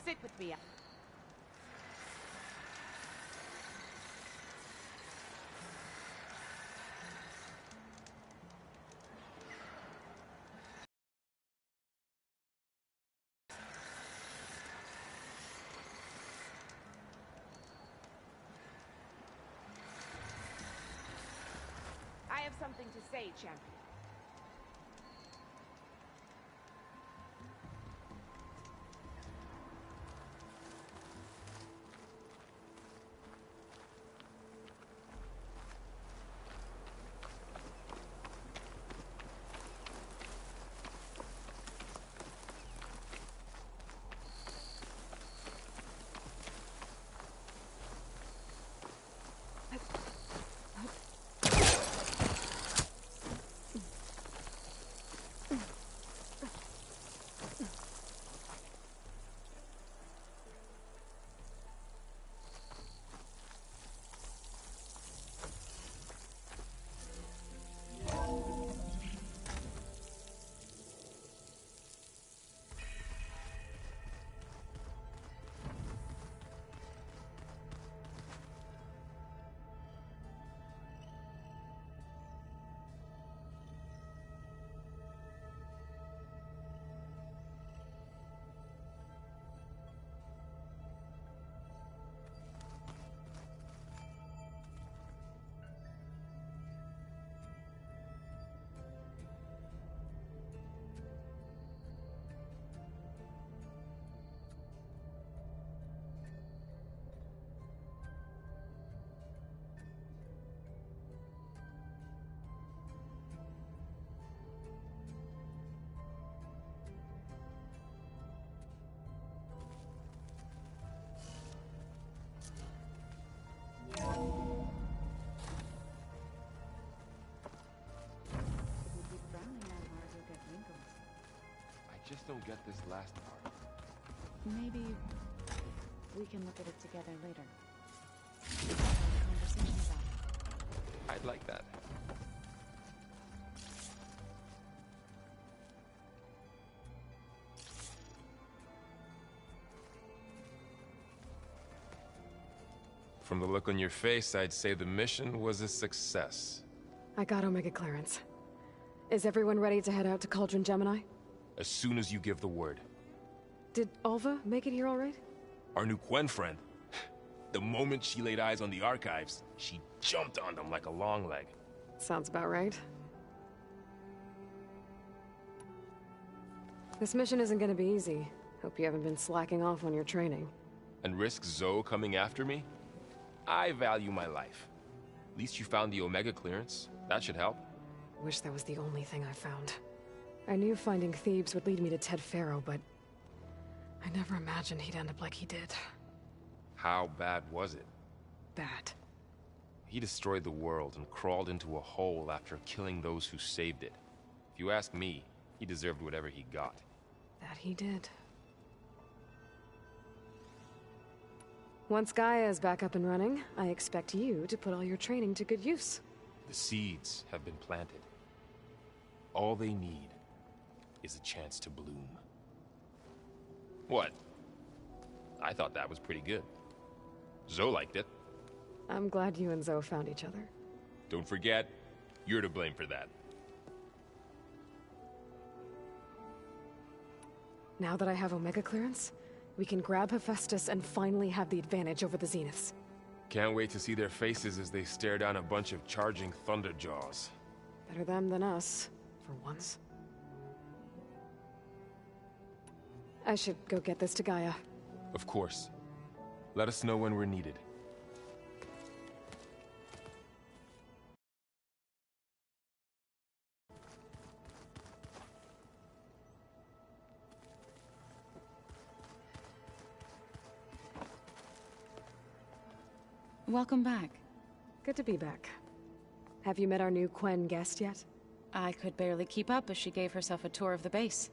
Sit with me. I have something to say, champion. I just don't get this last part. Maybe we can look at it together later. Have a conversation about it. I'd like that. From the look on your face, I'd say the mission was a success. I got Omega clearance. Is everyone ready to head out to Cauldron Gemini? As soon as you give the word. Did Alva make it here all right? Our new Quen friend. The moment she laid eyes on the archives, she jumped on them like a long leg. Sounds about right. This mission isn't gonna be easy. Hope you haven't been slacking off on your training. And risk Zoe coming after me? I value my life. At least you found the Omega clearance. That should help. Wish that was the only thing I found. I knew finding Thebes would lead me to Ted Faro, but I never imagined he'd end up like he did. How bad was it? Bad. He destroyed the world and crawled into a hole after killing those who saved it. If you ask me, he deserved whatever he got. That he did. Once Gaia is back up and running, I expect you to put all your training to good use. The seeds have been planted. All they need is a chance to bloom. What? I thought that was pretty good. Zoe liked it. I'm glad you and Zoe found each other. Don't forget, you're to blame for that. Now that I have Omega clearance, we can grab Hephaestus and finally have the advantage over the Zeniths. Can't wait to see their faces as they stare down a bunch of charging Thunderjaws. Better them than us, for once. I should go get this to Gaia. Of course. Let us know when we're needed. Welcome back. Good to be back. Have you met our new Quen guest yet? I could barely keep up as she gave herself a tour of the base.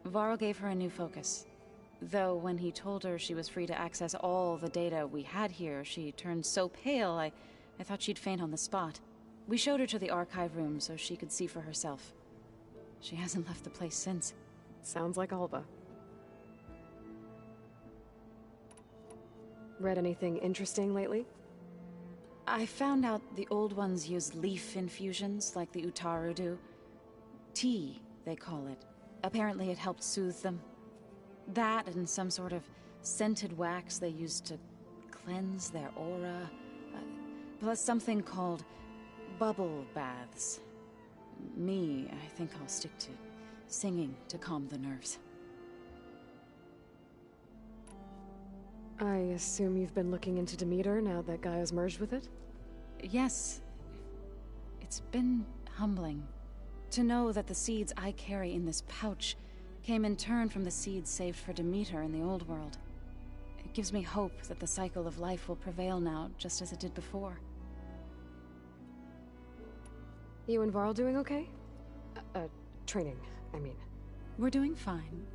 Varl gave her a new focus. Though when he told her she was free to access all the data we had here, she turned so pale I thought she'd faint on the spot. We showed her to the archive room so she could see for herself. She hasn't left the place since. Sounds like Alba. Read anything interesting lately? I found out the old ones use leaf infusions like the Utaru do. Tea, they call it. Apparently it helped soothe them. That and some sort of scented wax they used to cleanse their aura. Plus something called bubble baths. Me, I think I'll stick to singing to calm the nerves. I assume you've been looking into Demeter now that Gaia's merged with it? Yes. It's been humbling to know that the seeds I carry in this pouch came in turn from the seeds saved for Demeter in the old world. It gives me hope that the cycle of life will prevail now, just as it did before. You and Varl doing okay? Training, I mean. We're doing fine.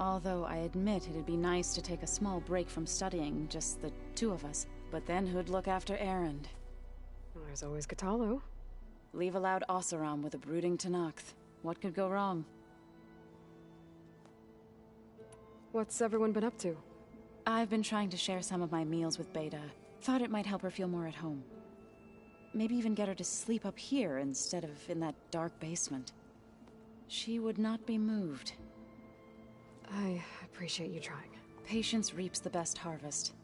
Although I admit it'd be nice to take a small break from studying, just the two of us. But then who'd look after Erend? Well, there's always Katalo. Leave a loud Oseram with a brooding Tenakth. What could go wrong? What's everyone been up to? I've been trying to share some of my meals with Beta. Thought it might help her feel more at home. Maybe even get her to sleep up here instead of in that dark basement. She would not be moved. I appreciate you trying. Patience reaps the best harvest.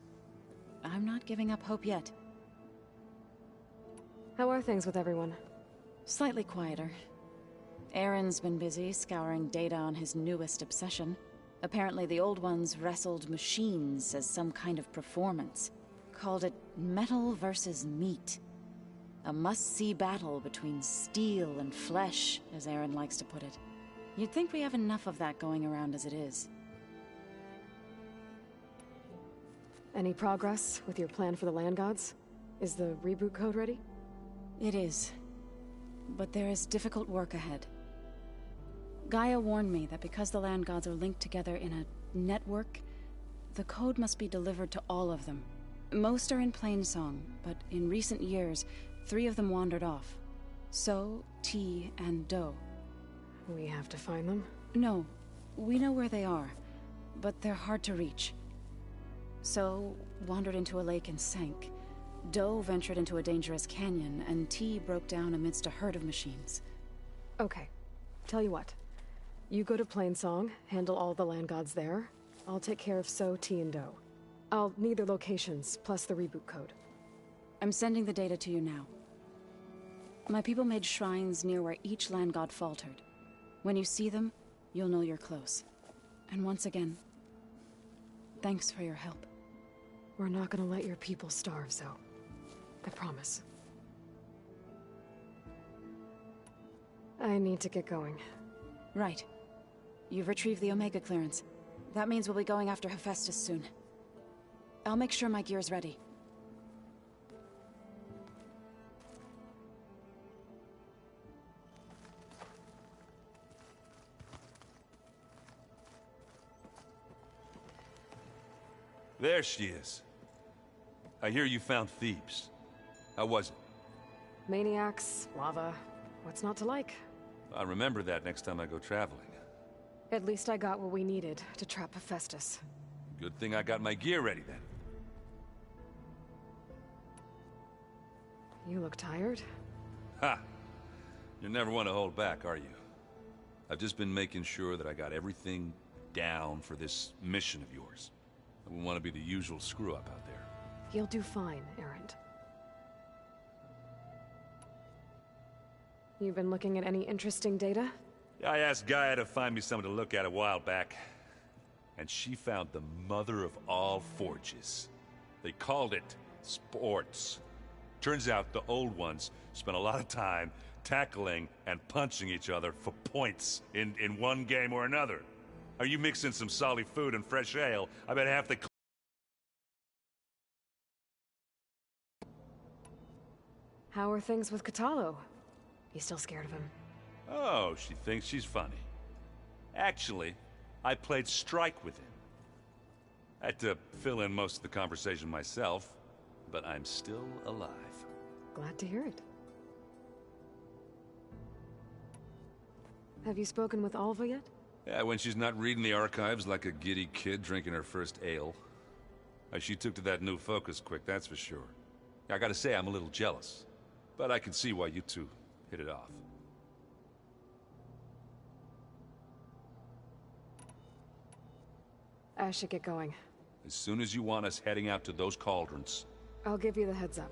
I'm not giving up hope yet. How are things with everyone? Slightly quieter. Aaron's been busy scouring data on his newest obsession. Apparently the old ones wrestled machines as some kind of performance. Called it metal versus meat. A must-see battle between steel and flesh, as Aaron likes to put it. You'd think we have enough of that going around as it is. Any progress with your plan for the land gods? Is the reboot code ready? It is. But there is difficult work ahead. Gaia warned me that because the land gods are linked together in a network, the code must be delivered to all of them. Most are in Plainsong, but in recent years, 3 of them wandered off. So, T, and Do. We have to find them? No, we know where they are, but they're hard to reach. So, wandered into a lake and sank. Do ventured into a dangerous canyon, and T broke down amidst a herd of machines. Okay. Tell you what. You go to Plainsong, handle all the land gods there. I'll take care of So, T, and Do. I'll need their locations, plus the reboot code. I'm sending the data to you now. My people made shrines near where each land god faltered. When you see them, you'll know you're close. And once again, thanks for your help. We're not gonna let your people starve, Zo. I promise. I need to get going. Right. You've retrieved the Omega clearance. That means we'll be going after Hephaestus soon. I'll make sure my gear's ready. There she is. I hear you found Thebes. How was it? Maniacs, lava. What's not to like? I'll remember that next time I go traveling. At least I got what we needed to trap Hephaestus. Good thing I got my gear ready then. You look tired. Ha! You never want to hold back, are you? I've just been making sure that I got everything down for this mission of yours. I wouldn't want to be the usual screw-up out there. You'll do fine, Erend. You've been looking at any interesting data? I asked Gaia to find me something to look at a while back, and she found the mother of all forges. They called it sports. Turns out the old ones spent a lot of time tackling and punching each other for points in one game or another. Are you mixing some solid food and fresh ale? I bet half the... How are things with Katalo? You still scared of him? Oh, she thinks she's funny. Actually, I played strike with him. I had to fill in most of the conversation myself, but I'm still alive. Glad to hear it. Have you spoken with Alva yet? Yeah, when she's not reading the archives like a giddy kid drinking her first ale. She took to that new focus quick, that's for sure. I gotta say, I'm a little jealous. But I can see why you two hit it off. I should get going. As soon as you want us heading out to those cauldrons. I'll give you the heads up.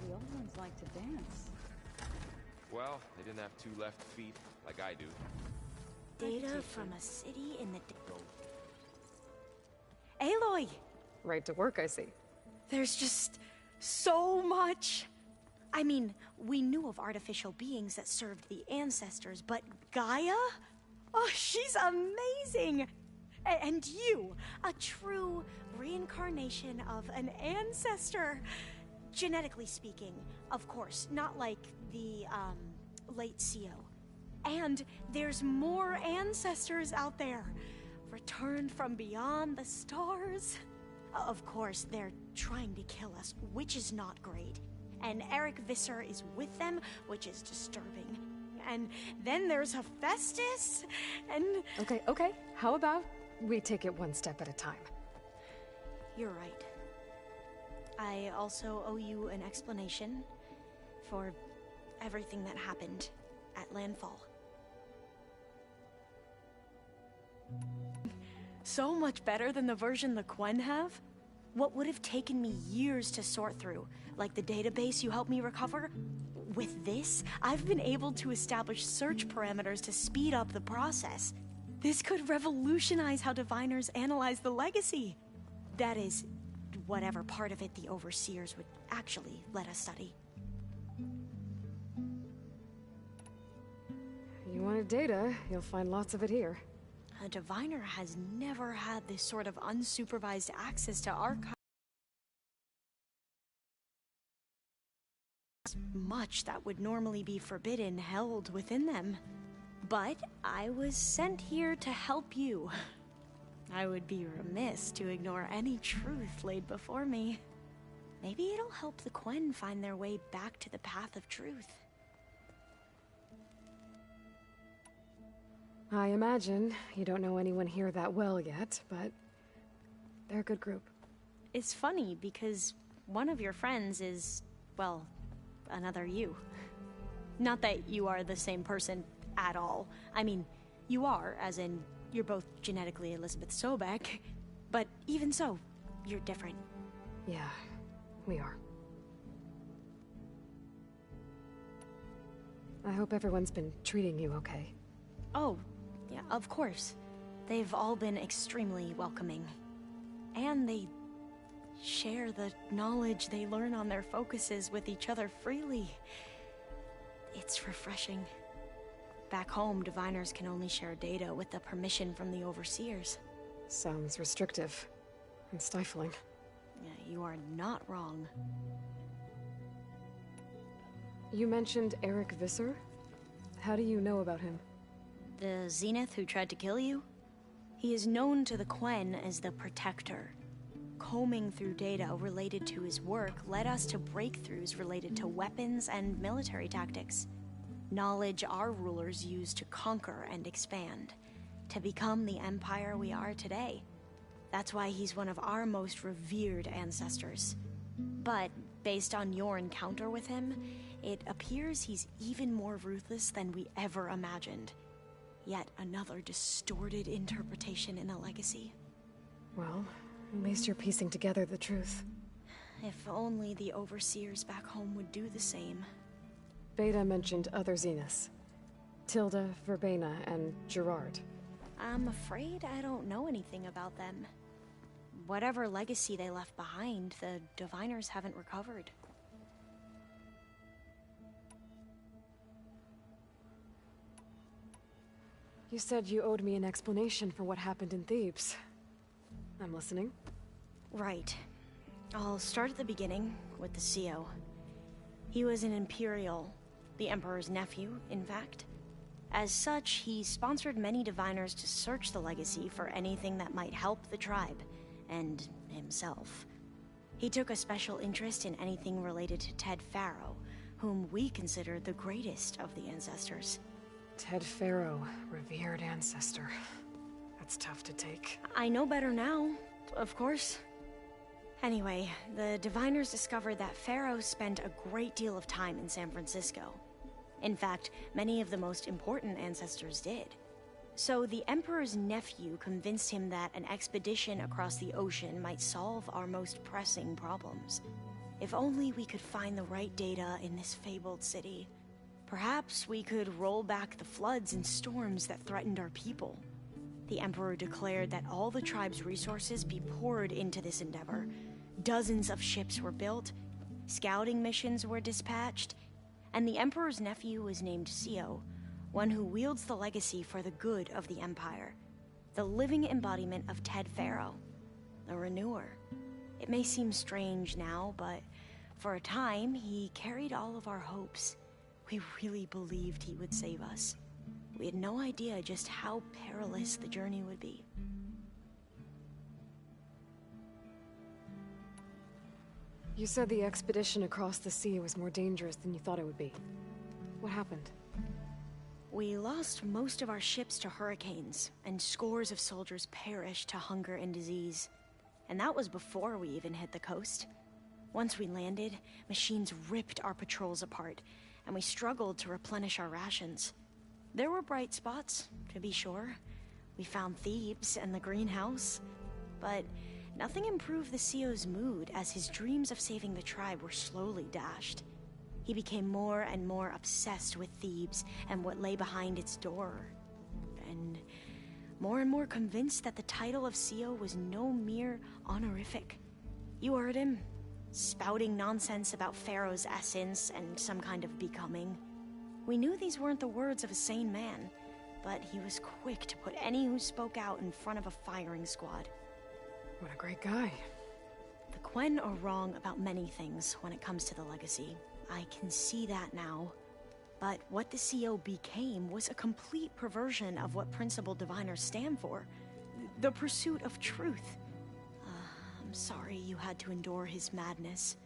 The old ones like to dance. Well, they didn't have two left feet like I do. Data from a city in the... Aloy! Right to work, I see. There's just so much. I mean, we knew of artificial beings that served the ancestors, but Gaia? Oh, she's amazing! And you, a true reincarnation of an ancestor. Genetically speaking, of course, not like the, late CO. And there's more ancestors out there, returned from beyond the stars. Of course, they're trying to kill us, which is not great. And Eric Visser is with them, which is disturbing. And then there's Hephaestus, and... Okay. How about we take it one step at a time? You're right. I also owe you an explanation for everything that happened at Landfall. So much better than the version the Quen have? What would have taken me years to sort through, like the database you helped me recover? With this, I've been able to establish search parameters to speed up the process. This could revolutionize how diviners analyze the legacy. That is, whatever part of it the overseers would actually let us study. You wanted data, you'll find lots of it here. A diviner has never had this sort of unsupervised access to archives. Much that would normally be forbidden held within them. But I was sent here to help you. I would be remiss to ignore any truth laid before me. Maybe it'll help the Quen find their way back to the path of truth. I imagine you don't know anyone here that well yet, but they're a good group. It's funny because one of your friends is, well, another you. Not that you are the same person at all. I mean, you are, as in, you're both genetically Elizabeth Sobek, but even so, you're different. Yeah, we are. I hope everyone's been treating you okay. Oh, yeah, of course. They've all been extremely welcoming. And they share the knowledge they learn on their focuses with each other freely. It's refreshing. Back home, diviners can only share data with the permission from the overseers. Sounds restrictive and stifling. Yeah, you are not wrong. You mentioned Eric Visser? How do you know about him? The Zenith who tried to kill you? He is known to the Quen as the Protector. Combing through data related to his work led us to breakthroughs related to weapons and military tactics. Knowledge our rulers used to conquer and expand, to become the empire we are today. That's why he's one of our most revered ancestors. But based on your encounter with him, it appears he's even more ruthless than we ever imagined. Yet another distorted interpretation in the legacy. Well, at least you're piecing together the truth. If only the overseers back home would do the same. Beta mentioned other Zeniths. Tilda, Verbena, and Gerard. I'm afraid I don't know anything about them. Whatever legacy they left behind, the diviners haven't recovered. You said you owed me an explanation for what happened in Thebes. I'm listening. Right. I'll start at the beginning with the CO. He was an Imperial, the Emperor's nephew, in fact. As such, he sponsored many diviners to search the legacy for anything that might help the tribe, and himself. He took a special interest in anything related to Ted Faro, whom we consider the greatest of the ancestors. Ted Faro, revered ancestor. That's tough to take. I know better now, of course. Anyway, the diviners discovered that Faro spent a great deal of time in San Francisco. In fact, many of the most important ancestors did. So the Emperor's nephew convinced him that an expedition across the ocean might solve our most pressing problems. If only we could find the right data in this fabled city. Perhaps we could roll back the floods and storms that threatened our people. The Emperor declared that all the tribe's resources be poured into this endeavor. Dozens of ships were built, scouting missions were dispatched, and the Emperor's nephew was named CO, one who wields the legacy for the good of the Empire. The living embodiment of Ted Faro, the Renewer. It may seem strange now, but for a time, he carried all of our hopes. We really believed he would save us. We had no idea just how perilous the journey would be. You said the expedition across the sea was more dangerous than you thought it would be. What happened? We lost most of our ships to hurricanes, and scores of soldiers perished to hunger and disease. And that was before we even hit the coast. Once we landed, machines ripped our patrols apart, and we struggled to replenish our rations. There were bright spots, to be sure. We found Thebes and the greenhouse, but nothing improved the CO's mood as his dreams of saving the tribe were slowly dashed. He became more and more obsessed with Thebes and what lay behind its door, and more convinced that the title of CO was no mere honorific. You heard him, spouting nonsense about Pharaoh's essence and some kind of becoming. We knew these weren't the words of a sane man, but he was quick to put any who spoke out in front of a firing squad. What a great guy. The Quen are wrong about many things when it comes to the legacy. I can see that now. But what the CO became was a complete perversion of what principled diviners stand for. The pursuit of truth. I'm sorry you had to endure his madness.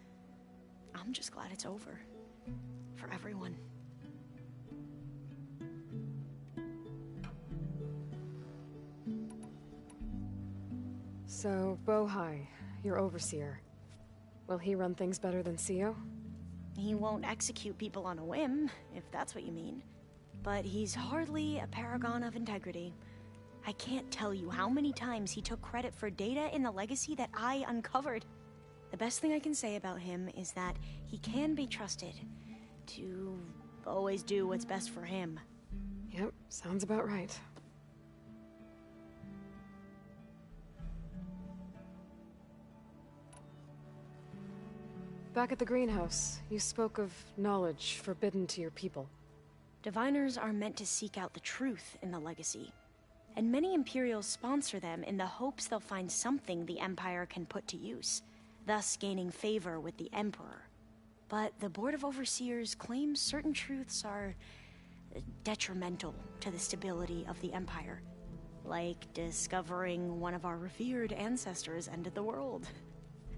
I'm just glad it's over. For everyone. So, Bohai, your overseer. Will he run things better than Sio? He won't execute people on a whim, if that's what you mean. But he's hardly a paragon of integrity. I can't tell you how many times he took credit for data in the legacy that I uncovered. The best thing I can say about him is that he can be trusted to always do what's best for him. Yep, sounds about right. Back at the greenhouse, you spoke of knowledge forbidden to your people. Diviners are meant to seek out the truth in the legacy, and many Imperials sponsor them in the hopes they'll find something the Empire can put to use, thus gaining favor with the Emperor. But the Board of Overseers claims certain truths are detrimental to the stability of the Empire, like discovering one of our revered ancestors ended the world.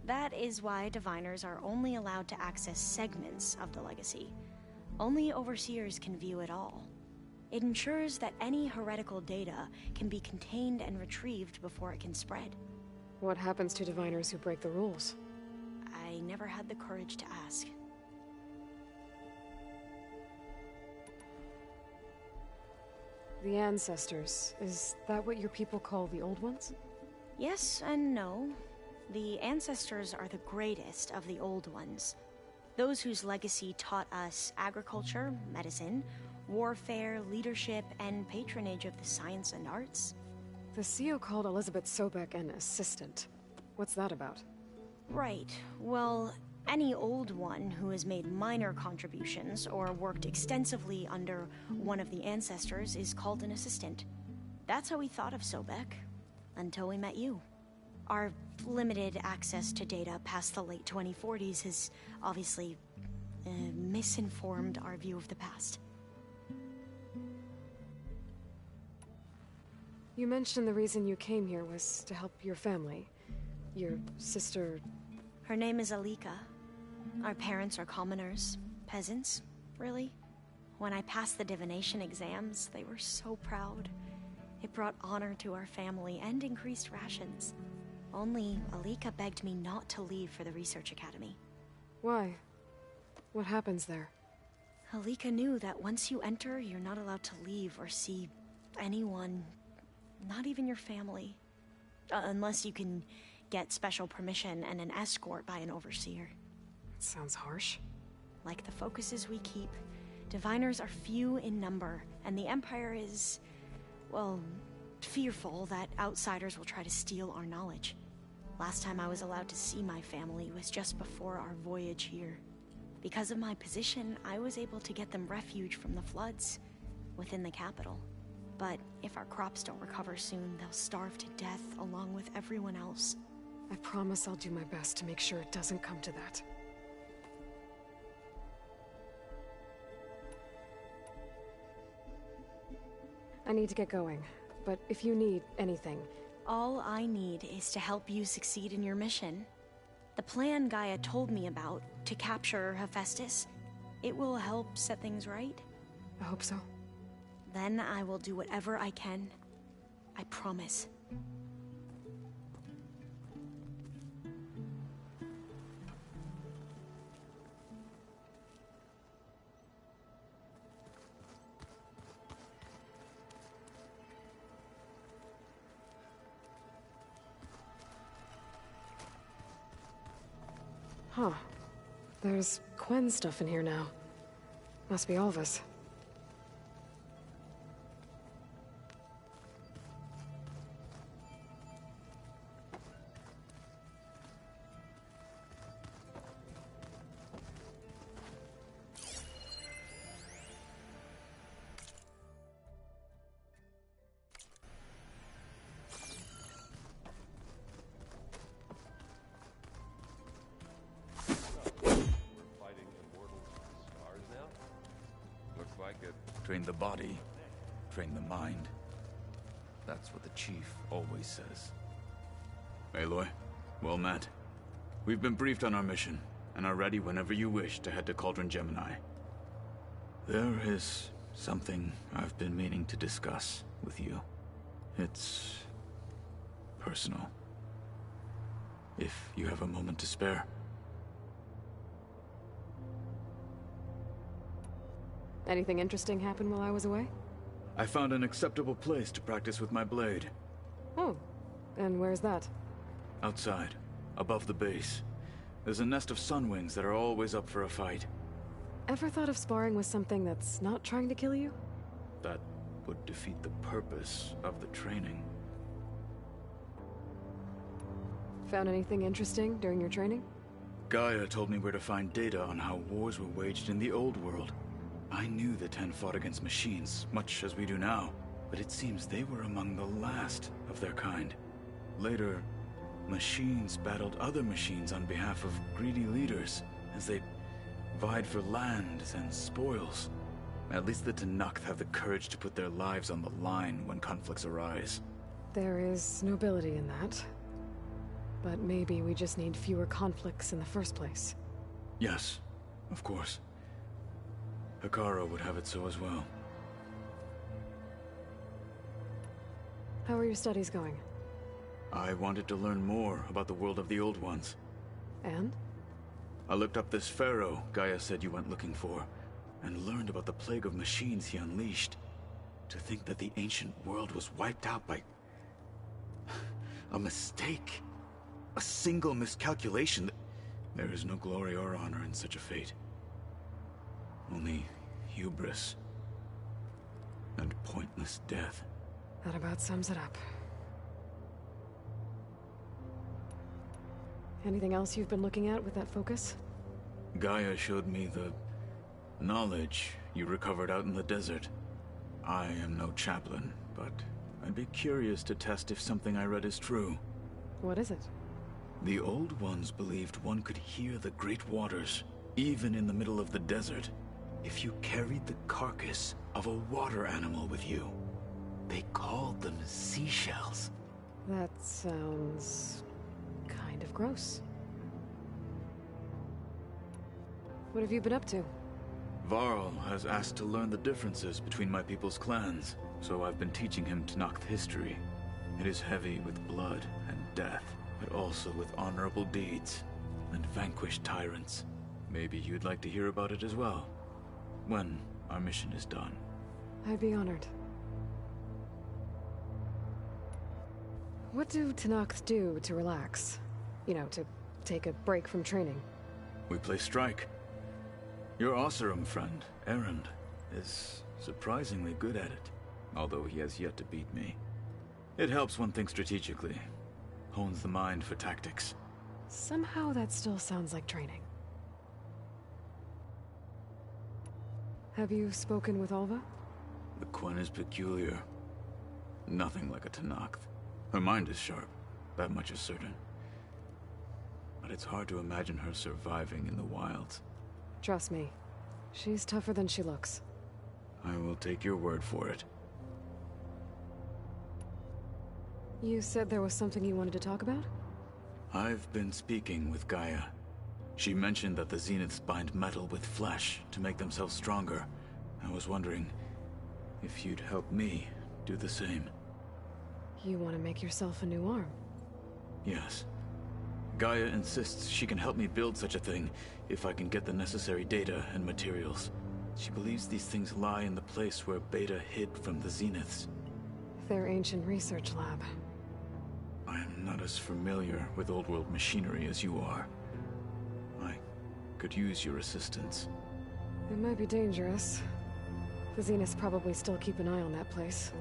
That is why Diviners are only allowed to access segments of the legacy. Only Overseers can view it all. It ensures that any heretical data can be contained and retrieved before it can spread. What happens to Diviners who break the rules? I never had the courage to ask. The ancestors, is that what your people call the old ones? Yes and no. The ancestors are the greatest of the old ones. Those whose legacy taught us agriculture, medicine, warfare, leadership, and patronage of the science and arts. The CEO called Elizabeth Sobek an assistant. What's that about? Right. Well, any old one who has made minor contributions or worked extensively under one of the ancestors is called an assistant. That's how we thought of Sobek, until we met you. Our limited access to data past the late 2040s has obviously misinformed our view of the past. You mentioned the reason you came here was to help your family. Your sister... Her name is Alika. Our parents are commoners. Peasants, really. When I passed the divination exams, they were so proud. It brought honor to our family and increased rations. Only Alika begged me not to leave for the research academy. Why? What happens there? Alika knew that once you enter, you're not allowed to leave or see anyone, not even your family. Unless you can get special permission and an escort by an overseer. That sounds harsh. Like the focuses we keep, Diviners are few in number, and the Empire is, well, fearful that outsiders will try to steal our knowledge. Last time I was allowed to see my family was just before our voyage here. Because of my position, I was able to get them refuge from the floods within the capital. But if our crops don't recover soon, they'll starve to death along with everyone else. I promise I'll do my best to make sure it doesn't come to that. I need to get going, but if you need anything... All I need is to help you succeed in your mission. The plan Gaia told me about, to capture Hephaestus, it will help set things right. I hope so. Then I will do whatever I can. I promise. Huh. There's Quen stuff in here now. Must be Alva's. Train the body, train the mind. That's what the Chief always says. Aloy, well met. We've been briefed on our mission, and are ready whenever you wish to head to Cauldron Gemini. There is something I've been meaning to discuss with you. It's personal. If you have a moment to spare. Anything interesting happen while I was away? I found an acceptable place to practice with my blade. Oh, and where's that? Outside, above the base. There's a nest of sunwings that are always up for a fight. Ever thought of sparring with something that's not trying to kill you? That would defeat the purpose of the training. Found anything interesting during your training? Gaia told me where to find data on how wars were waged in the old world. I knew the Ten fought against machines, much as we do now, but it seems they were among the last of their kind. Later, machines battled other machines on behalf of greedy leaders, as they vied for lands and spoils. At least the Tenakth have the courage to put their lives on the line when conflicts arise. There is nobility in that. But maybe we just need fewer conflicts in the first place. Yes, of course. Hekara would have it so as well. How are your studies going? I wanted to learn more about the world of the Old Ones. And? I looked up this pharaoh Gaia said you went looking for, and learned about the plague of machines he unleashed. To think that the ancient world was wiped out by a mistake. A single miscalculation. There is no glory or honor in such a fate. Only hubris and pointless death. That about sums it up. Anything else you've been looking at with that focus? Gaia showed me the knowledge you recovered out in the desert. I am no chaplain, but I'd be curious to test if something I read is true. What is it? The Old Ones believed one could hear the great waters, even in the middle of the desert, if you carried the carcass of a water animal with you. They called them seashells. That sounds kind of gross. What have you been up to? Varl has asked to learn the differences between my people's clans, so I've been teaching him Tenakth history. It is heavy with blood and death, but also with honorable deeds and vanquished tyrants. Maybe you'd like to hear about it as well, when our mission is done. I'd be honored. What do Tenakth do to relax? You know, to take a break from training? We play strike. Your Oseram friend, Erend, is surprisingly good at it, although he has yet to beat me. It helps one think strategically, hones the mind for tactics. Somehow that still sounds like training. Have you spoken with Alva? The Quen is peculiar. Nothing like a Tenakth. Her mind is sharp, that much is certain. But it's hard to imagine her surviving in the wilds. Trust me, she's tougher than she looks. I will take your word for it. You said there was something you wanted to talk about? I've been speaking with Gaia. She mentioned that the Zeniths bind metal with flesh to make themselves stronger. I was wondering if you'd help me do the same. You want to make yourself a new arm? Yes. Gaia insists she can help me build such a thing if I can get the necessary data and materials. She believes these things lie in the place where Beta hid from the Zeniths. Their ancient research lab. I am not as familiar with old world machinery as you are. I could use your assistance. It might be dangerous. The Zeniths probably still keep an eye on that place.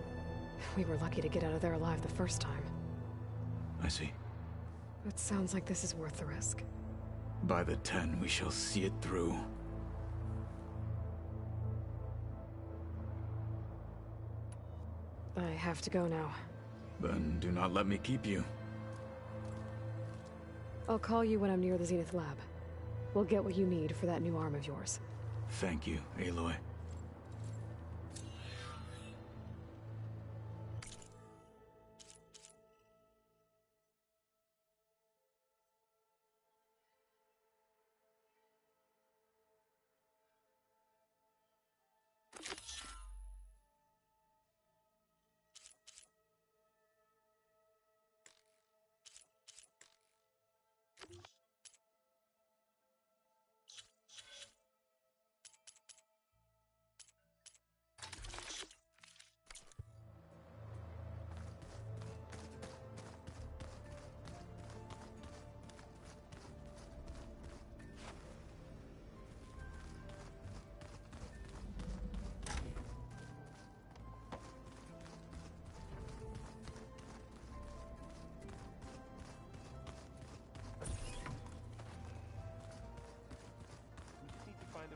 We were lucky to get out of there alive the first time. I see. It sounds like this is worth the risk. By the 10, we shall see it through. I have to go now. Then do not let me keep you. I'll call you when I'm near the Zenith lab. We'll get what you need for that new arm of yours. Thank you, Aloy.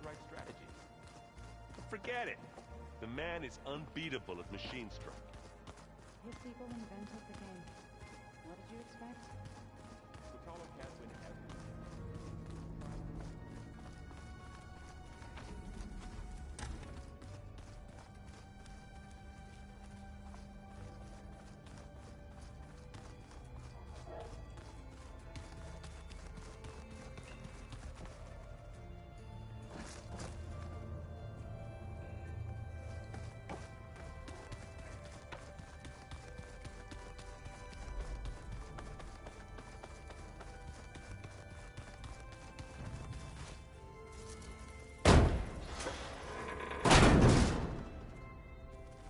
Right strategy. Forget it. The man is unbeatable at machine strike. His people invented the game. What did you expect? Patolo can't win everything.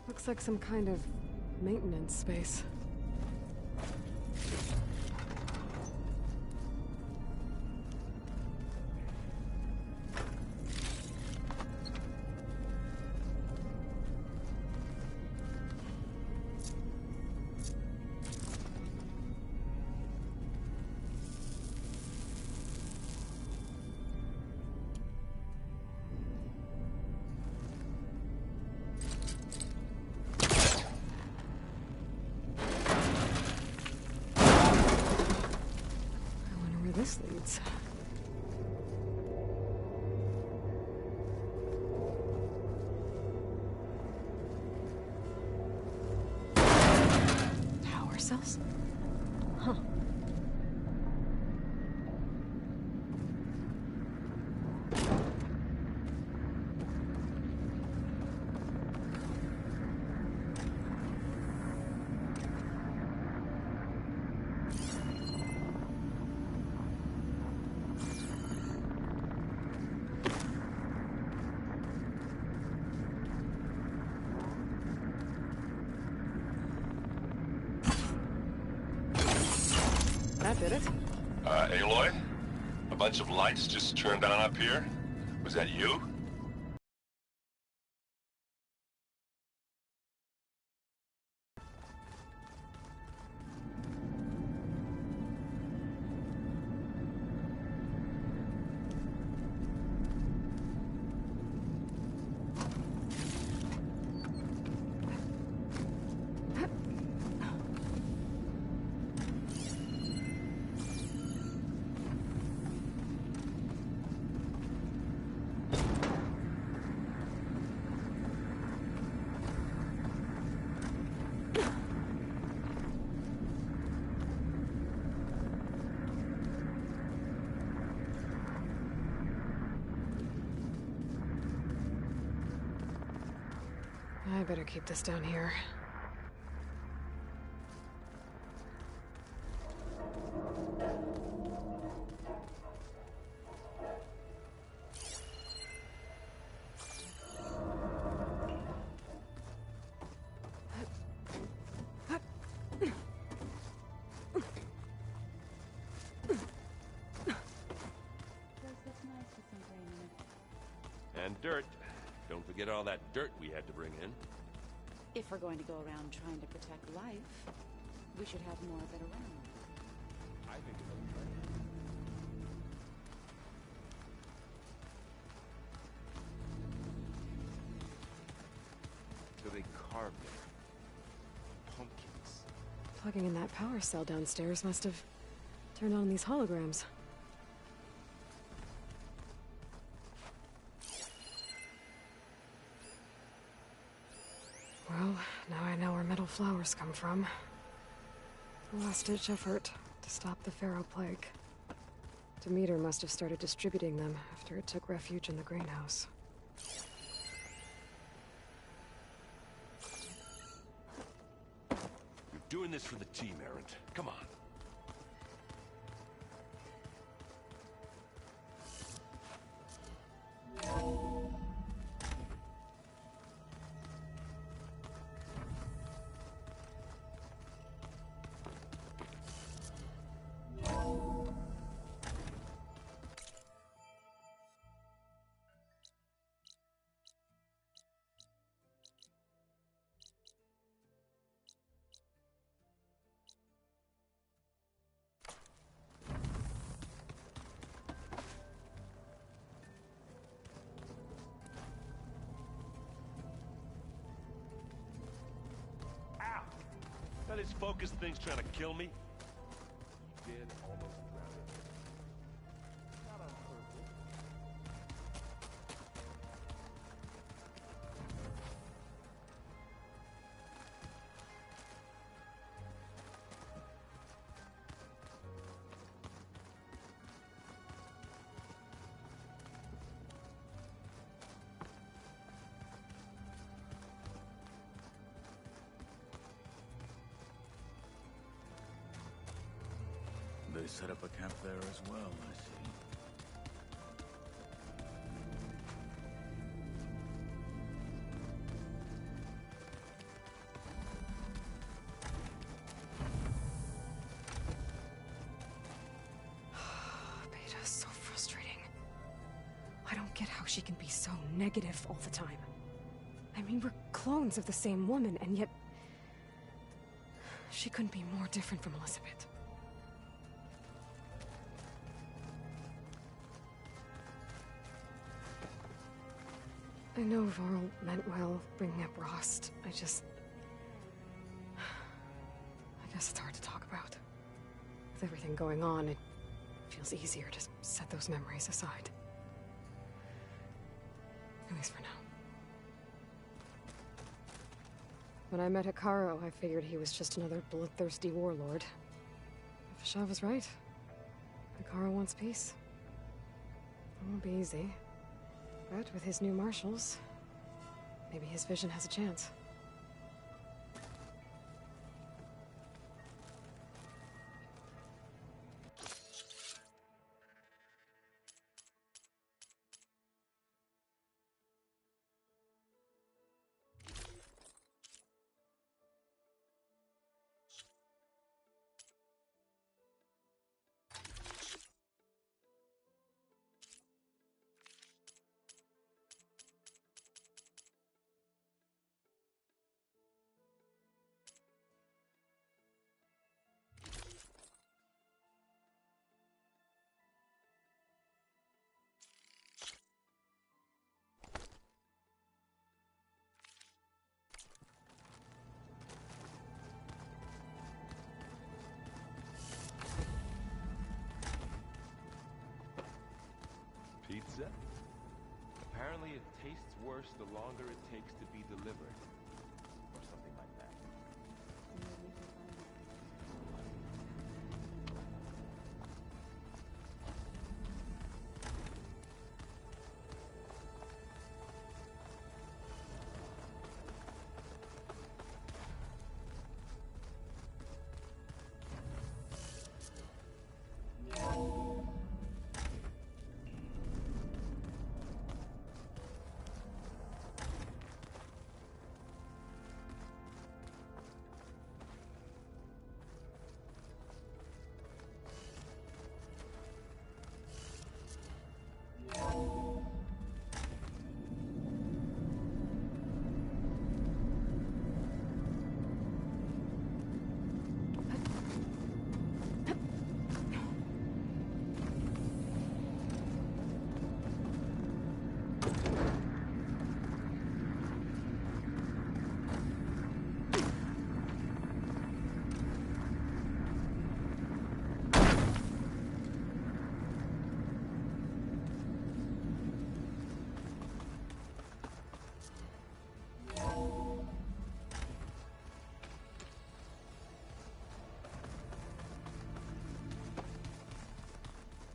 Looks like some kind of maintenance space. This leads. Power cells? Huh. That did it. Aloy? A bunch of lights just turned on up here? Was that you? I better keep this down here. And dirt. Don't forget all that dirt we had to bring in. If we're going to go around trying to protect life, we should have more of it around. I think it's okay. So they carved it. Pumpkins. Plugging in that power cell downstairs must have turned on these holograms. Well, now I know where metal flowers come from. A last-ditch effort to stop the Pharaoh plague. Demeter must have started distributing them after it took refuge in the greenhouse. Doing this for the team, Errant. Come on. Now this focus thing's trying to kill me. You did almost drown it. Not on purpose. They set up a camp there as well, I see. Beta's so frustrating. I don't get how she can be so negative all the time. I mean, we're clones of the same woman, and yet... she couldn't be more different from Elizabeth. I know Varl meant well, bringing up Rost. I guess it's hard to talk about. With everything going on, it feels easier to set those memories aside. At least for now. When I met Hikaru, I figured he was just another bloodthirsty warlord. Fashav was right. Hikaru wants peace. It won't be easy. But with his new marshals, maybe his vision has a chance. Pizza? Apparently it tastes worse the longer it takes to be delivered. Or something like that.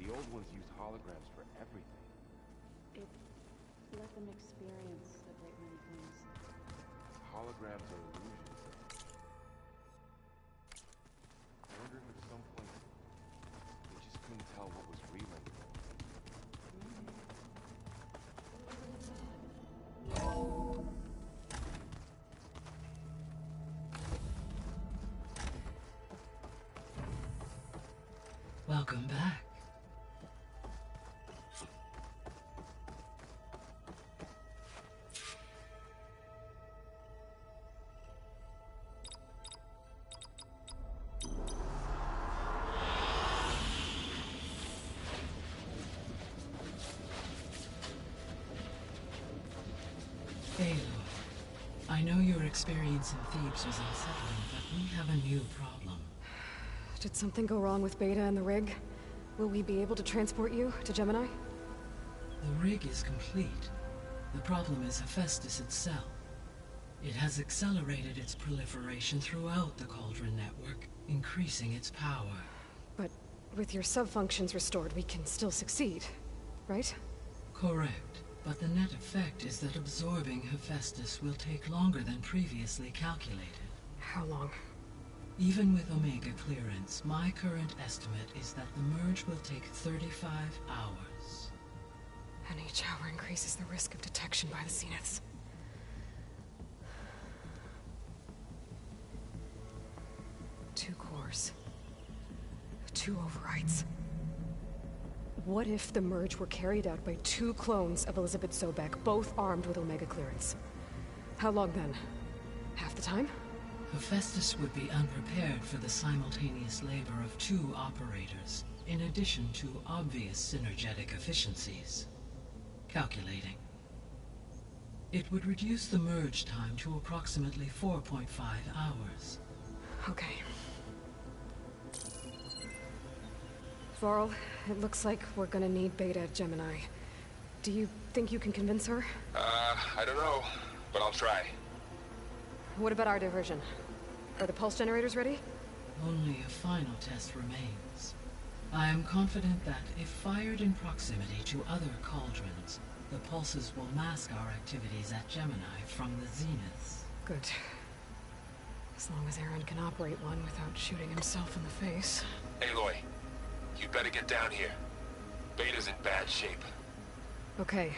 The old ones used holograms for everything. It let them experience a great many things. Holograms are illusions. Welcome back. Aloy, I know your experience in Thebes was unsettling, but we have a new problem. Did something go wrong with Beta and the rig? Will we be able to transport you to Gemini? The rig is complete. The problem is Hephaestus itself. It has accelerated its proliferation throughout the Cauldron network, increasing its power. But with your sub-functions restored, we can still succeed, right? Correct. But the net effect is that absorbing Hephaestus will take longer than previously calculated. How long? Even with Omega clearance, my current estimate is that the merge will take 35 hours. And each hour increases the risk of detection by the Zeniths. Two cores. Two overrides. What if the merge were carried out by two clones of Elizabeth Sobek, both armed with Omega clearance? How long then? Half the time? Hephaestus would be unprepared for the simultaneous labor of two operators, in addition to obvious synergetic efficiencies. Calculating. It would reduce the merge time to approximately 4.5 hours. Okay. Varl, it looks like we're gonna need Beta at Gemini. Do you think you can convince her? I don't know, but I'll try. What about our diversion? Are the pulse generators ready? Only a final test remains. I am confident that if fired in proximity to other cauldrons, the pulses will mask our activities at Gemini from the Zeniths. Good. As long as Aaron can operate one without shooting himself in the face. Aloy, you better get down here. Beta's in bad shape. Okay.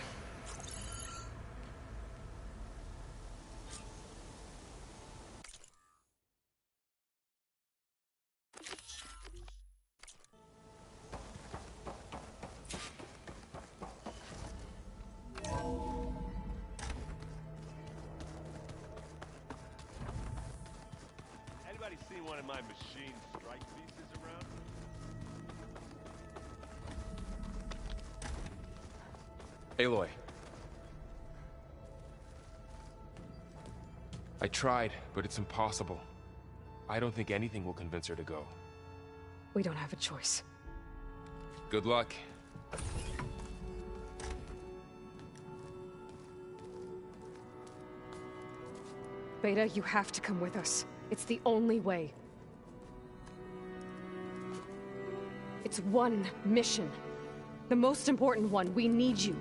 Anybody seen one of my machine strike pieces around? Aloy. I tried, but it's impossible. I don't think anything will convince her to go. We don't have a choice. Good luck. Beta, you have to come with us. It's the only way. It's one mission. The most important one. We need you.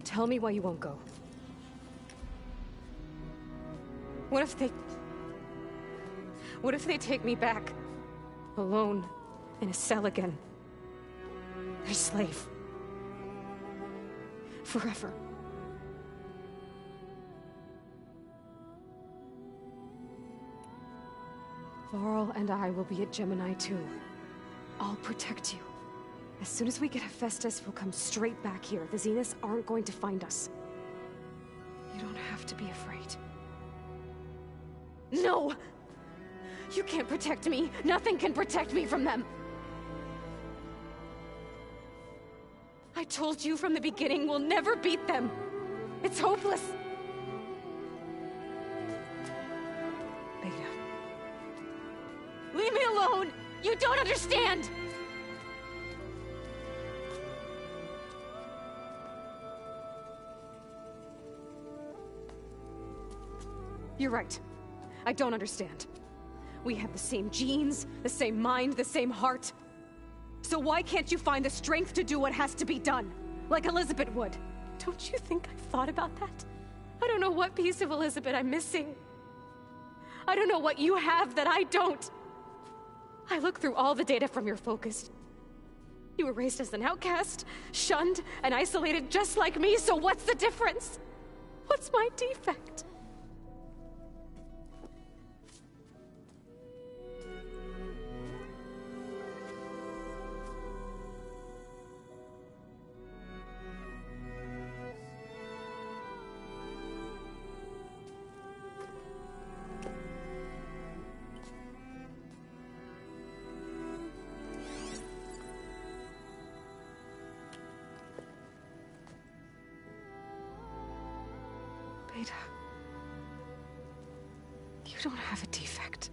Tell me why you won't go. What if they take me back? Alone, in a cell again. Their slave. Forever. Varl and I will be at Gemini too. I'll protect you. As soon as we get Hephaestus, we'll come straight back here. The Zeniths aren't going to find us. You don't have to be afraid. No! You can't protect me. Nothing can protect me from them. I told you from the beginning we'll never beat them. It's hopeless. Beta. Leave me alone! You don't understand! You're right. I don't understand. We have the same genes, the same mind, the same heart. So why can't you find the strength to do what has to be done? Like Elizabeth would. Don't you think I've thought about that? I don't know what piece of Elizabeth I'm missing. I don't know what you have that I don't. I look through all the data from your focus. You were raised as an outcast, shunned, and isolated just like me, so what's the difference? What's my defect? Beta. You don't have a defect.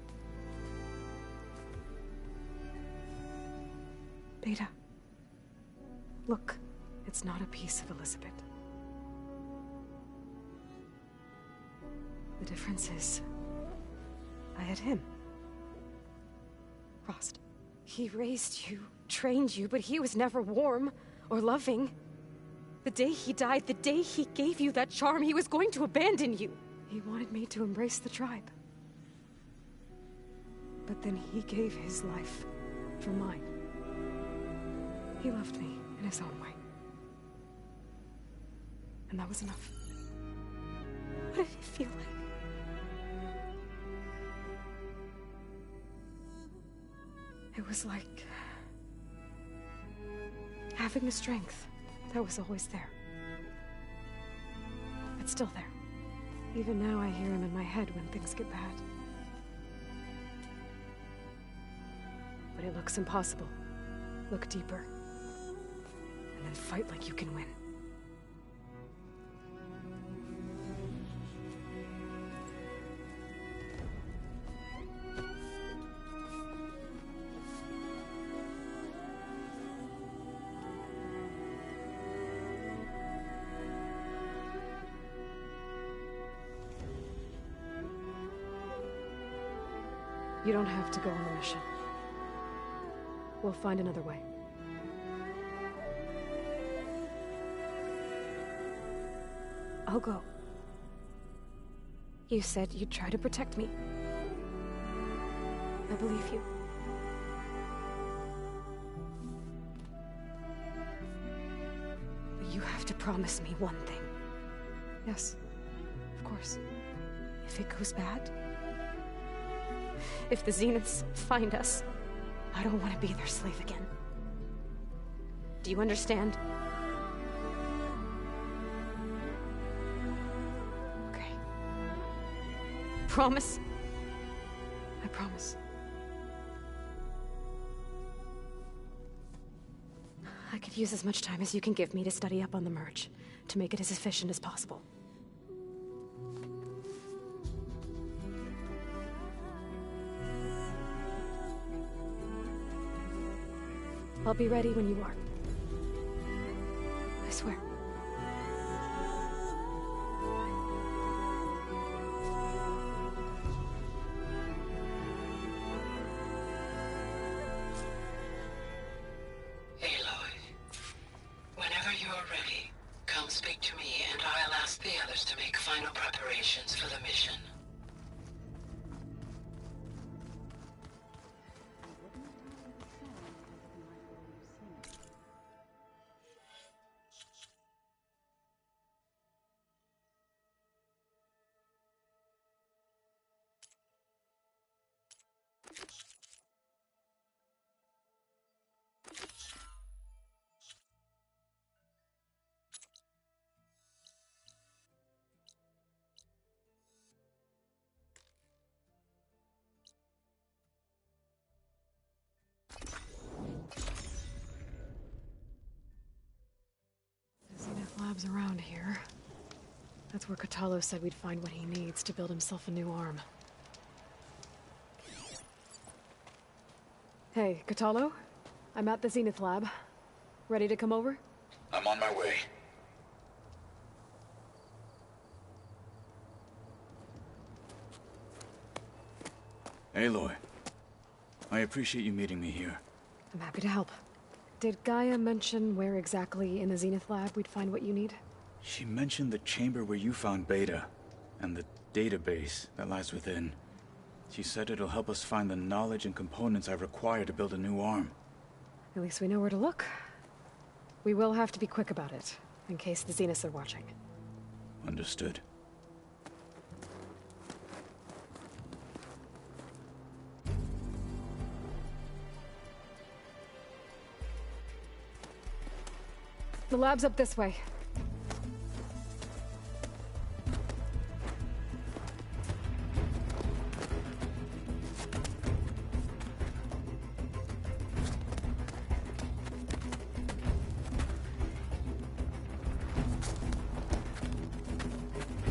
Beta. Look, it's not a piece of Elizabeth. The difference is, I had him. Frost. He raised you, trained you, but he was never warm or loving. The day he died, the day he gave you that charm, he was going to abandon you. He wanted me to embrace the tribe. But then he gave his life for mine. He loved me in his own way. And that was enough. What did it feel like? It was like having a strength that was always there. It's still there. Even now I hear him in my head when things get bad. But it looks impossible. Look deeper. And then fight like you can win. You don't have to go on the mission. We'll find another way. I'll go. You said you'd try to protect me. I believe you. But you have to promise me one thing. Yes, of course. If it goes bad, if the Zeniths find us, I don't want to be their slave again. Do you understand? Okay. Promise? I promise. I could use as much time as you can give me to study up on the merge, to make it as efficient as possible. I'll be ready when you are. I swear. Aloy, whenever you are ready, come speak to me and I'll ask the others to make final preparations for the mission. Labs around here. That's where Catalo said we'd find what he needs to build himself a new arm. Hey, Catalo? I'm at the Zenith lab. Ready to come over? I'm on my way. Aloy, I appreciate you meeting me here. I'm happy to help. Did Gaia mention where exactly in the Zenith lab we'd find what you need? She mentioned the chamber where you found Beta, and the database that lies within. She said it'll help us find the knowledge and components I require to build a new arm. At least we know where to look. We will have to be quick about it, in case the Zeniths are watching. Understood. The lab's up this way.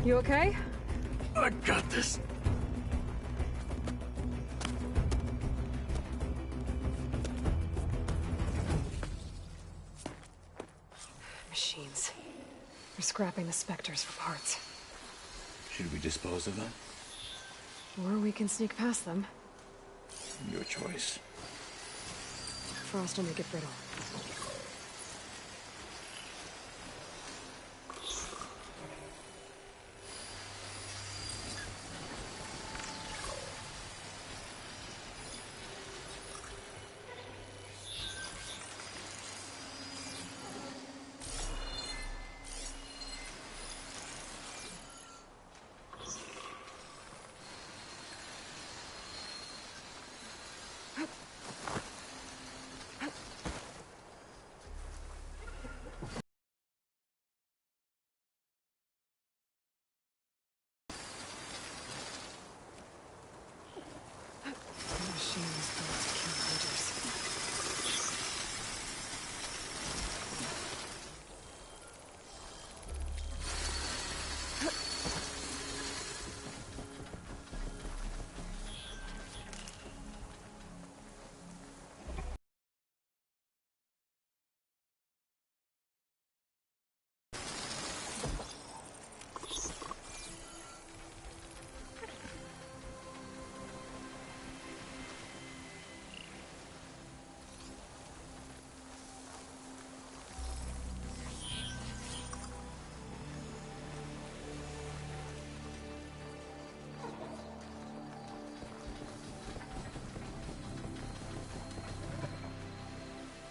You okay? I got this. Machines. They're scrapping the specters for parts. Should we dispose of them? Or we can sneak past them. Your choice. Frost will make it brittle. Machines built to kill hunters.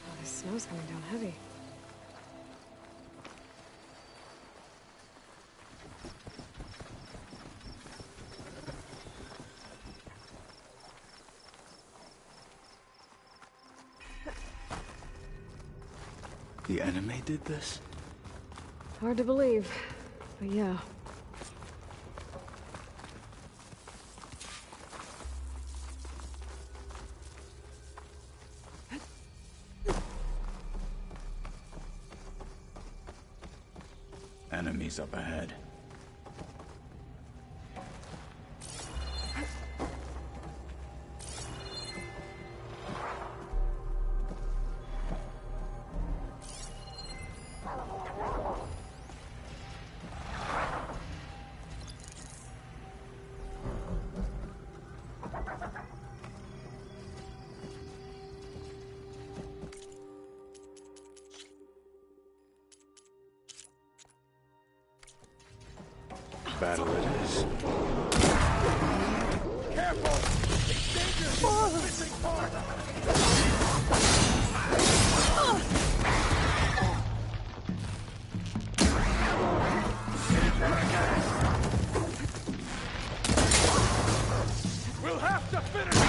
Oh, this snow's coming down heavy. The enemy did this? Hard to believe, but yeah. Enemies up ahead. Battle it is. Careful! It's dangerous! Missing part! We'll have to finish it!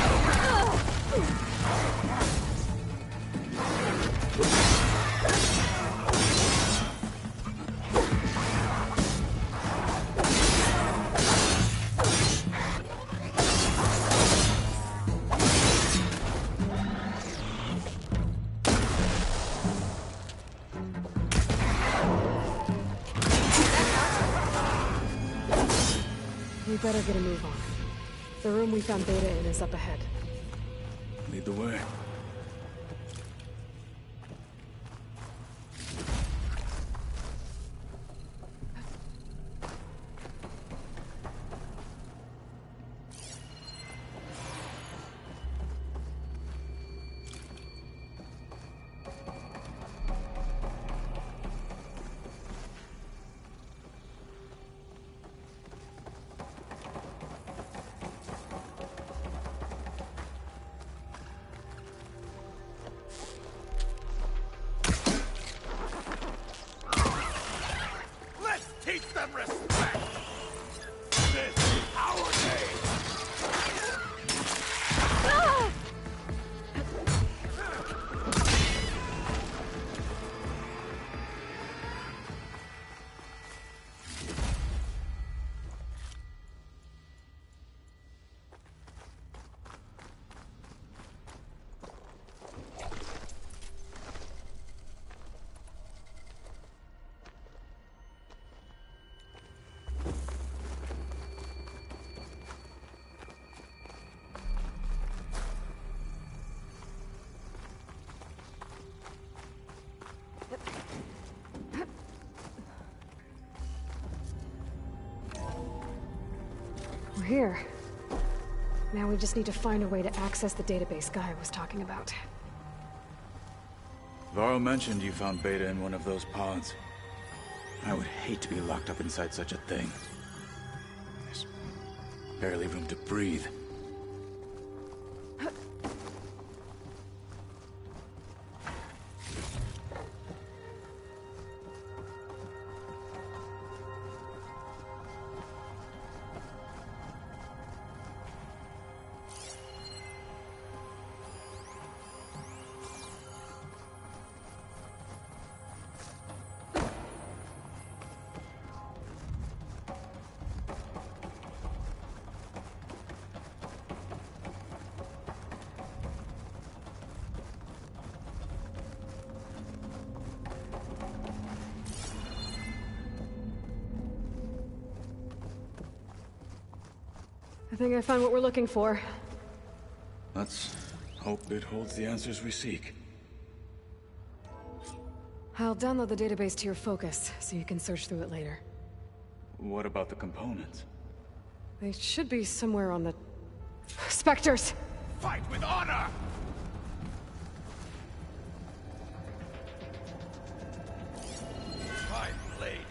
We better get a move on. The room we found Beta in is up ahead. Lead the way. here. Now we just need to find a way to access the database Gaia was talking about. Varl mentioned you found Beta in one of those pods. I would hate to be locked up inside such a thing. There's barely room to breathe. I think I found what we're looking for. Let's hope it holds the answers we seek. I'll download the database to your focus, so you can search through it later. What about the components? They should be somewhere on the... Spectres! Fight with honor! My blade.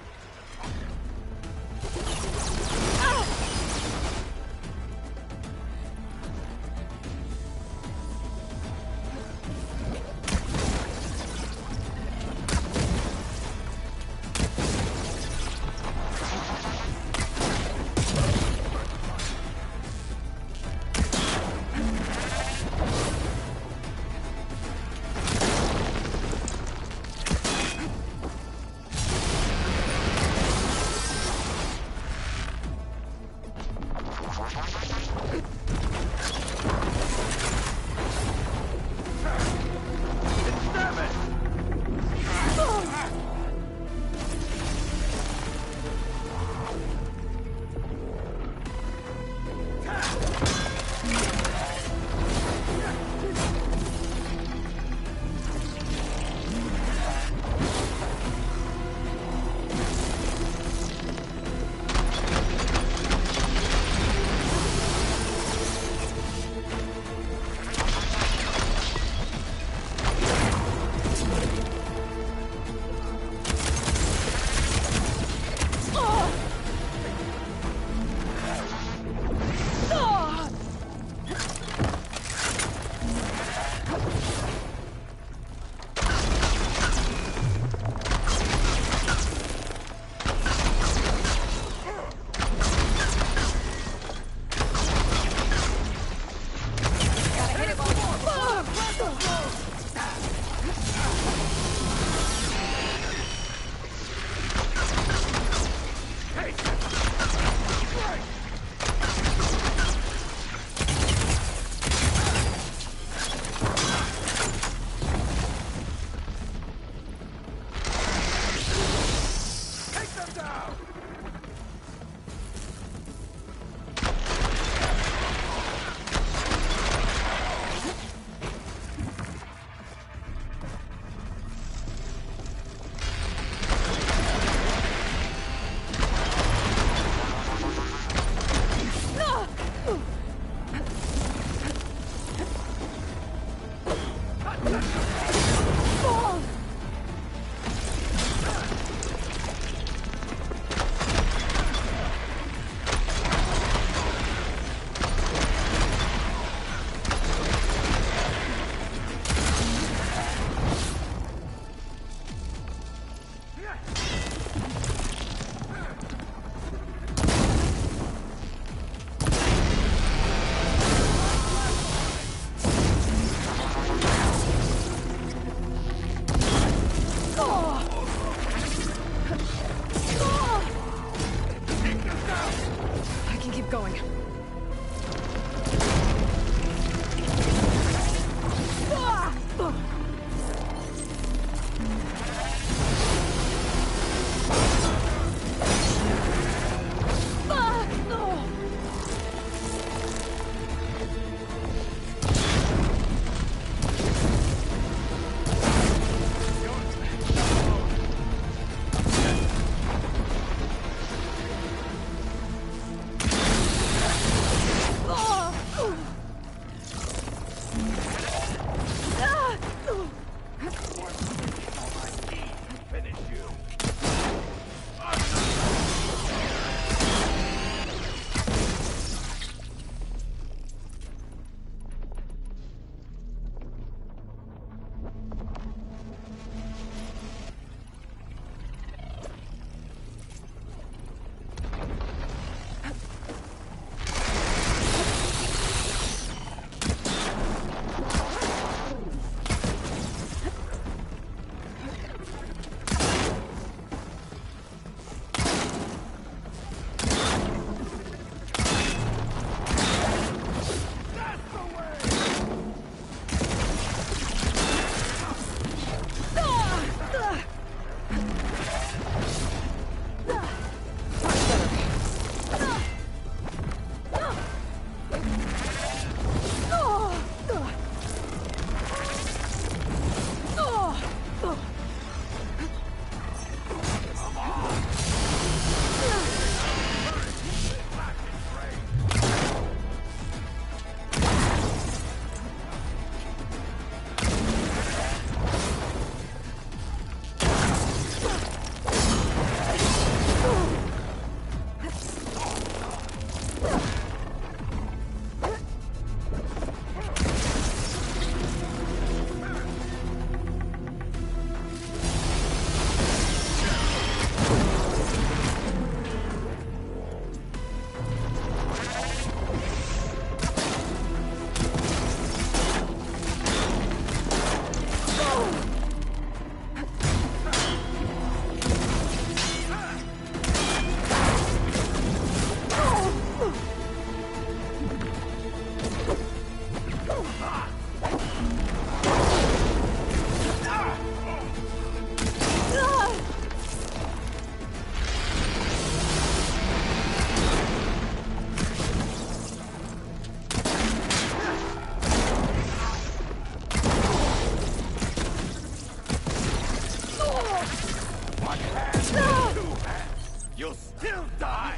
You'll still die!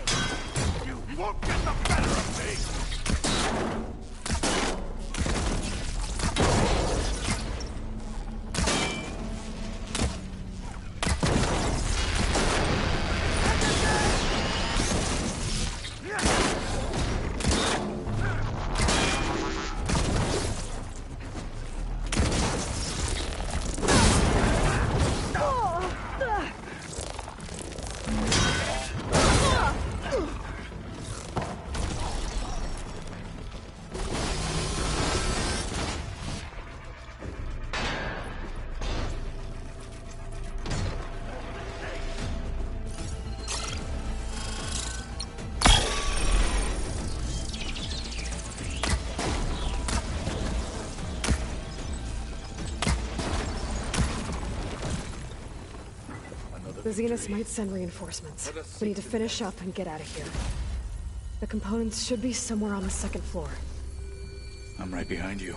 You won't get the better of me! The Zeniths might send reinforcements. We need to finish up and get out of here. The components should be somewhere on the second floor. I'm right behind you.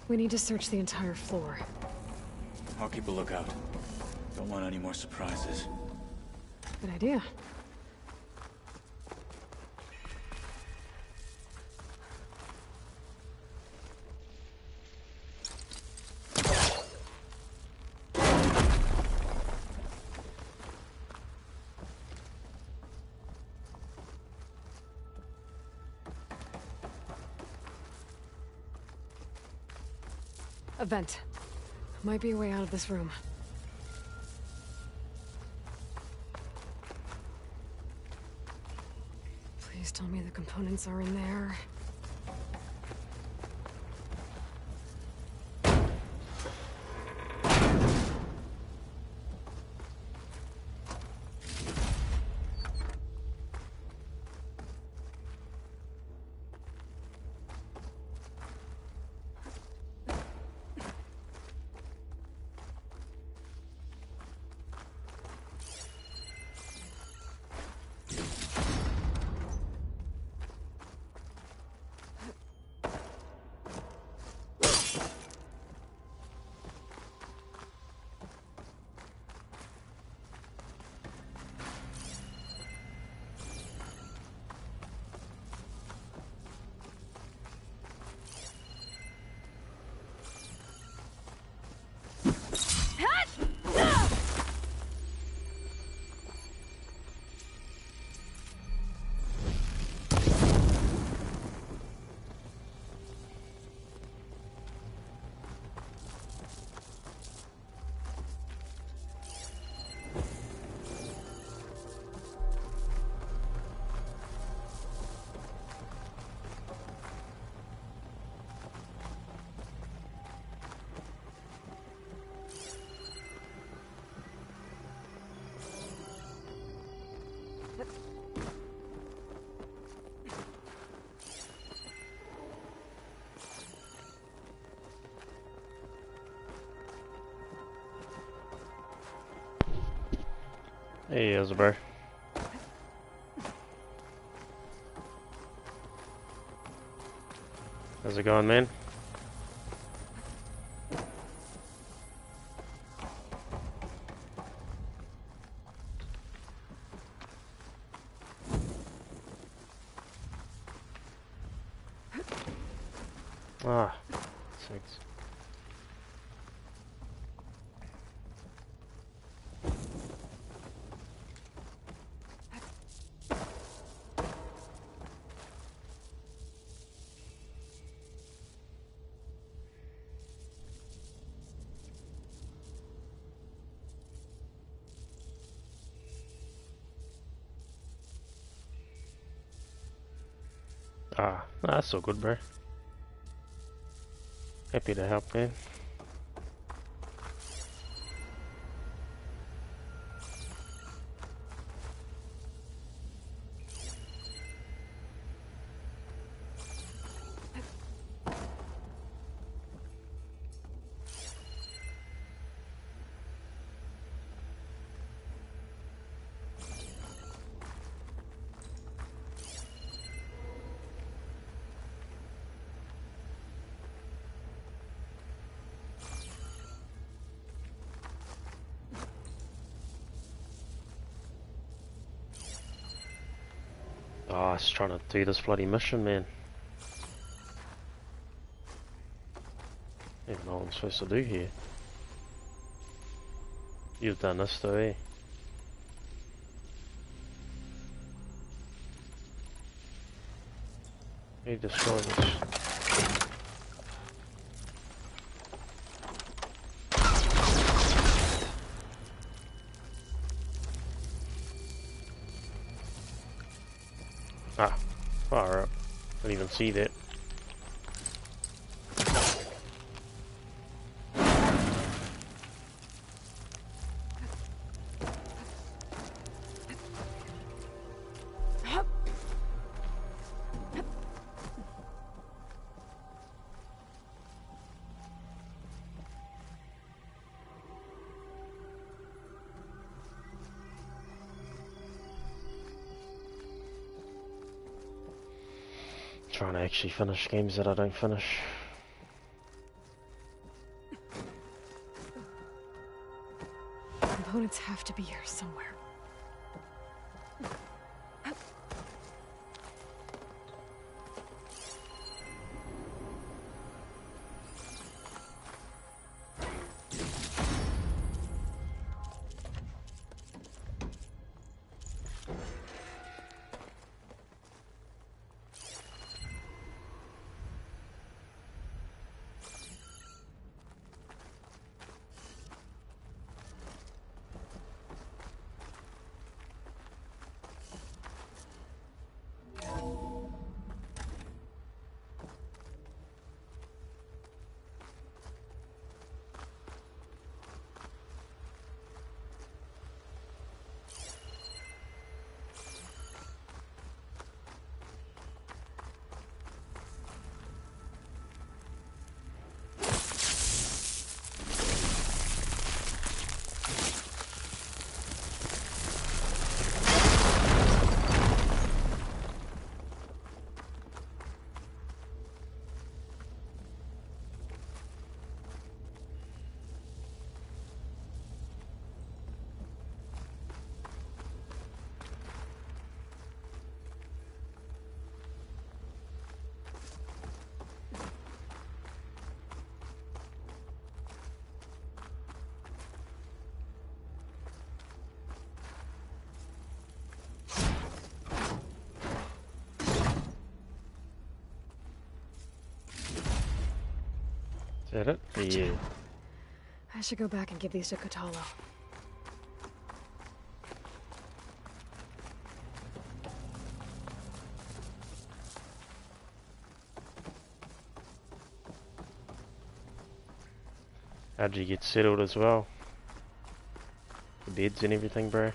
We need to search the entire floor. I'll keep a lookout. Don't want any more surprises. Good idea. A vent. Might be a way out of this room. Please tell me the components are in there. Hey, how's it, bro? How's it going, man? Ah, thanks. Ah, that's so good, bro. Happy to help, man. Oh, I was trying to do this bloody mission, man. I don't know what I'm supposed to do here. You've done this though, eh? How do you destroy this? Ah, far up. Didn't even see that. Trying to actually finish games that I don't finish. Components have to be here somewhere. Is that it? Yeah. I should go back and give these to Katalo. How'd you get settled as well? The beds and everything, bro?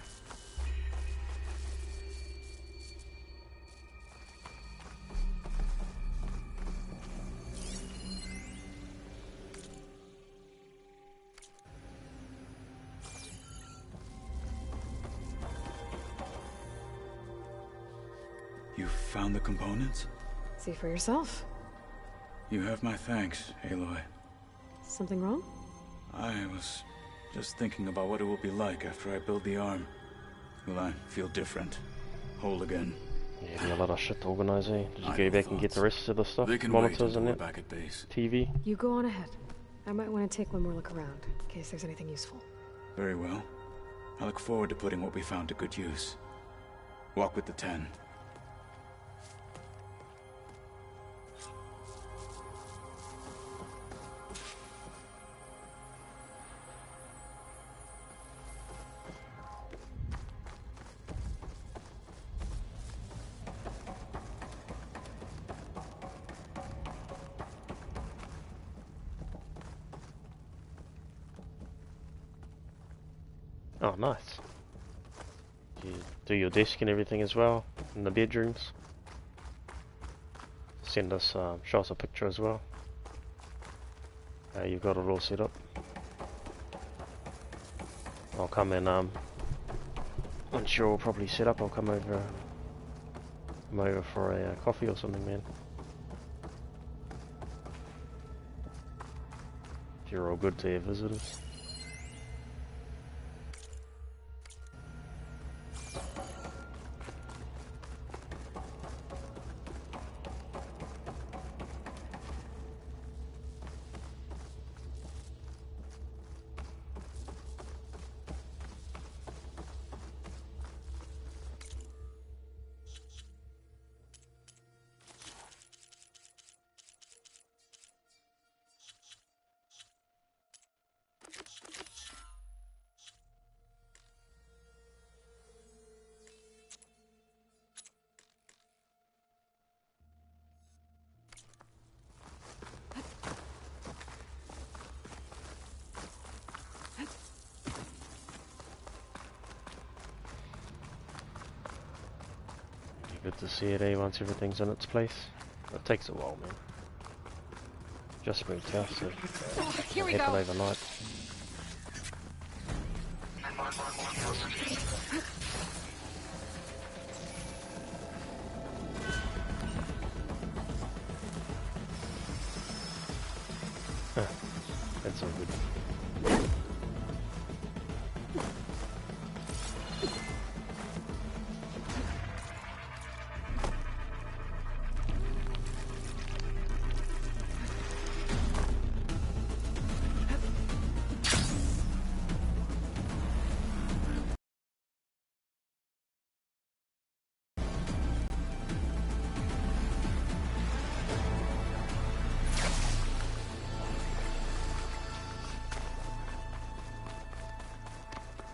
found the components? See for yourself. You have my thanks, Aloy. Something wrong? I was just thinking about what it will be like after I build the arm. Will I feel different? Whole again? Yeah, be a lot of shit to organise, eh? Did you go back and get the rest of the stuff? They can Monitors wait and until that? we're back at base. TV? You go on ahead. I might want to take one more look around, in case there's anything useful. Very well. I look forward to putting what we found to good use. Walk with the 10. Oh, nice. You do your desk and everything as well, in the bedrooms. Send us, show us a picture as well. You've got it all set up. I'll come in, once you're all properly set up, I'll come over for a coffee or something, man. If you're all good to your visitors. Good to see it, eh, once everything's in its place. It takes a while, man. Just moved house, so Here we happen go. overnight. Huh. That's all good.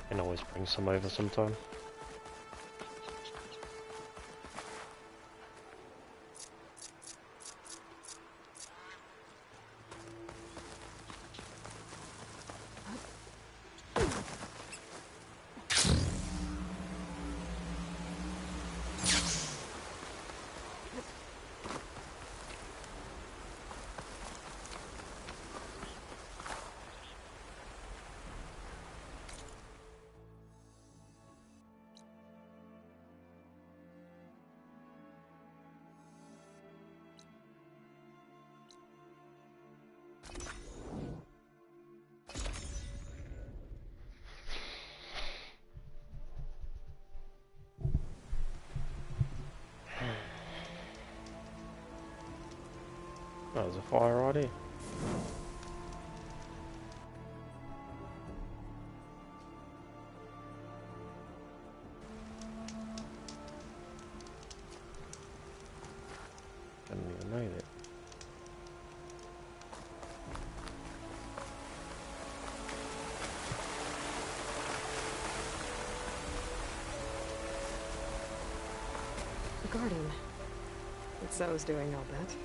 Can always bring some over sometime. Oh, there's a fire right here. Didn't even know that. The garden. It's Zoe's doing, I'll bet.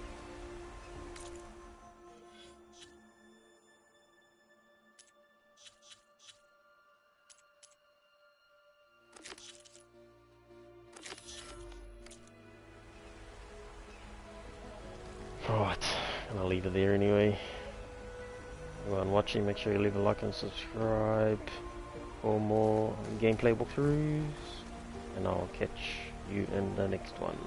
Right, I'll leave it there anyway. Everyone watching, make sure you leave a like and subscribe for more gameplay walkthroughs, and I'll catch you in the next one.